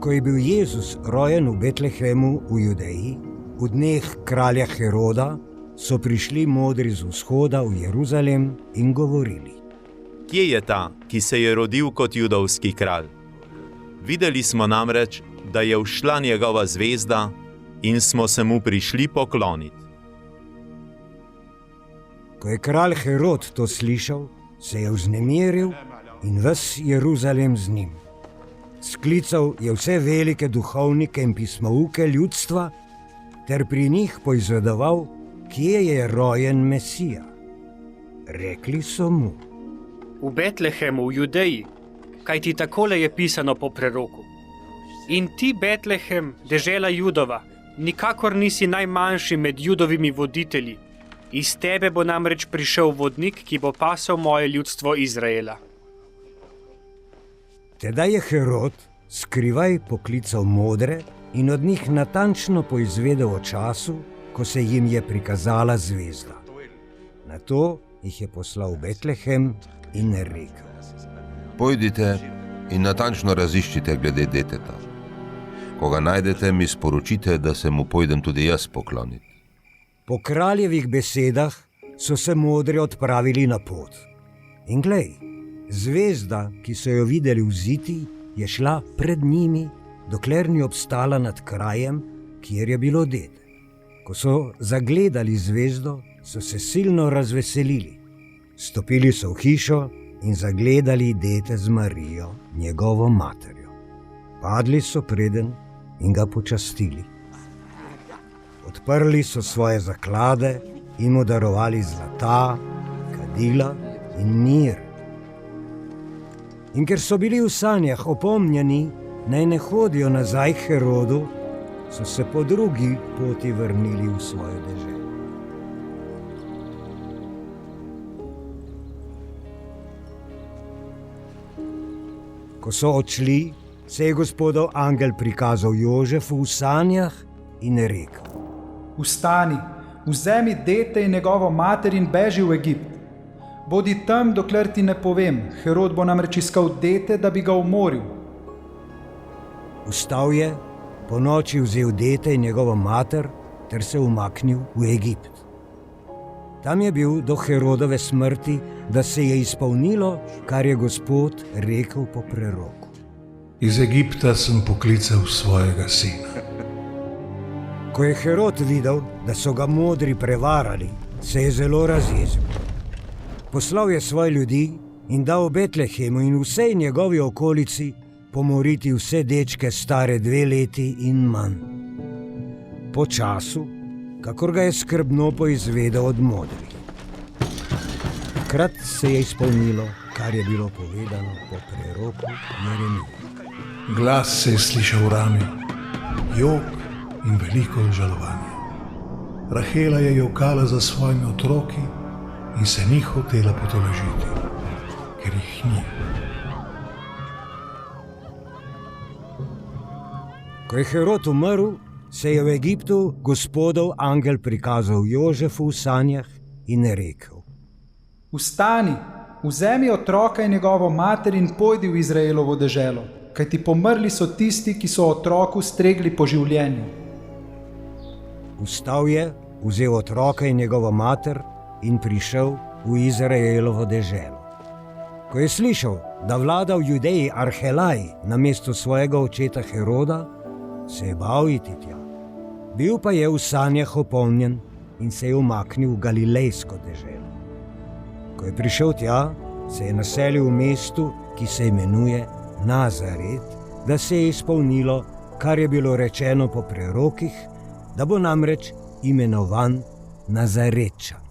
Ko je bil Jezus rojen v Betlehemu v Judeji, v dneh kralja Heroda, so prišli modri z vzhoda v Jeruzalem in govorili: Kje je ta, ki se je rodil kot judovski kralj? Videli smo namreč, da je všla njegova zvezda in smo se mu prišli pokloniti. Ko je kralj Herod to slišal, se je vznemiril in ves Jeruzalem z njim. Sklical je vse velike duhovnike in pismouke ljudstva ter pri njih poizvedoval, kje je rojen Mesija. Rekli so mu: V Betlehemu v Judeji, kajti takole je pisano po preroku. In ti, Betlehem, dežela Judova, nikakor nisi najmanjši med Judovimi voditelji. Iz tebe bo namreč prišel vodnik, ki bo pasal moje ljudstvo Izraela. Tedaj je Herod skrivaj poklical modre in od njih natančno poizvedel o času, ko se jim je prikazala zvezda. Nato jih je poslal v Betlehem in rekel: Pojdite in natančno raziščite glede deteta. Ko ga najdete, mi sporočite, da se mu pojdem tudi jaz pokloniti. Po kraljevih besedah so se modri odpravili na pot. In glej, zvezda, ki so jo videli v ziti, je šla pred njimi, dokler ni obstala nad krajem, kjer je bilo dete. Ko so zagledali zvezdo, so se silno razveselili. Stopili so v hišo in zagledali dete z Marijo, njegovo materjo. Padli so preden in ga počastili. Odprli so svoje zaklade in mu darovali zlata, kadila in mir. In ker so bili v sanjah opomnjeni, naj ne hodijo nazaj k Herodu, so se po drugi poti vrnili v svojo deželo. Ko so odšli, se je Gospodov angel prikazal Jožefu v sanjah in rekel: Vstani, vzemi dete in njegovo mater in beži v Egipt. Bodi tam, dokler ti ne povem, Herod bo namreč iskal dete, da bi ga umoril. Vstal je, ponoči vzel dete in njegovo mater ter se umaknil v Egipt. Tam je bil do Herodove smrti, da se je izpolnilo, kar je Gospod rekel po preroku: Iz Egipta sem poklical svojega sina. Ko je Herod videl, da so ga modri prevarali, se je zelo razjezil. Poslal je svoje ljudi in dal v Betlehemu in vsej njegovi okolici pomoriti vse dečke stare 2 leti in manj. Po času, kakor ga je skrbno poizvedel od modrih. Takrat se je izpolnilo, kar je bilo povedano po preroku Jeremiji. Glas se je slišal v rami, jok in veliko žalovanje. Rahela je jokala za svojimi otroki in se ni hotela potolažiti, ker jih ni. Ko je Herod umrl, se je v Egiptu Gospodov angel prikazal Jožefu v sanjah in rekel: Vstani, vzemi otroka in njegovo mater in pojdi v Izraelovo deželo, kajti pomrli so tisti, ki so otroku stregli po življenju. Vstal je, vzel otroka in njegovo mater in prišel v Izraelovo deželo. Ko je slišal, da vlada v Judeji Arhelaj namesto svojega očeta Heroda, se je bal iti tja. Bil pa je v sanjah opomnjen in se je umaknil v Galilejsko deželo. Ko je prišel tja, se je naselil v mestu, ki se imenuje Nazaret, da se je izpolnilo, kar je bilo rečeno po prerokih, da bo namreč imenovan Nazarečan.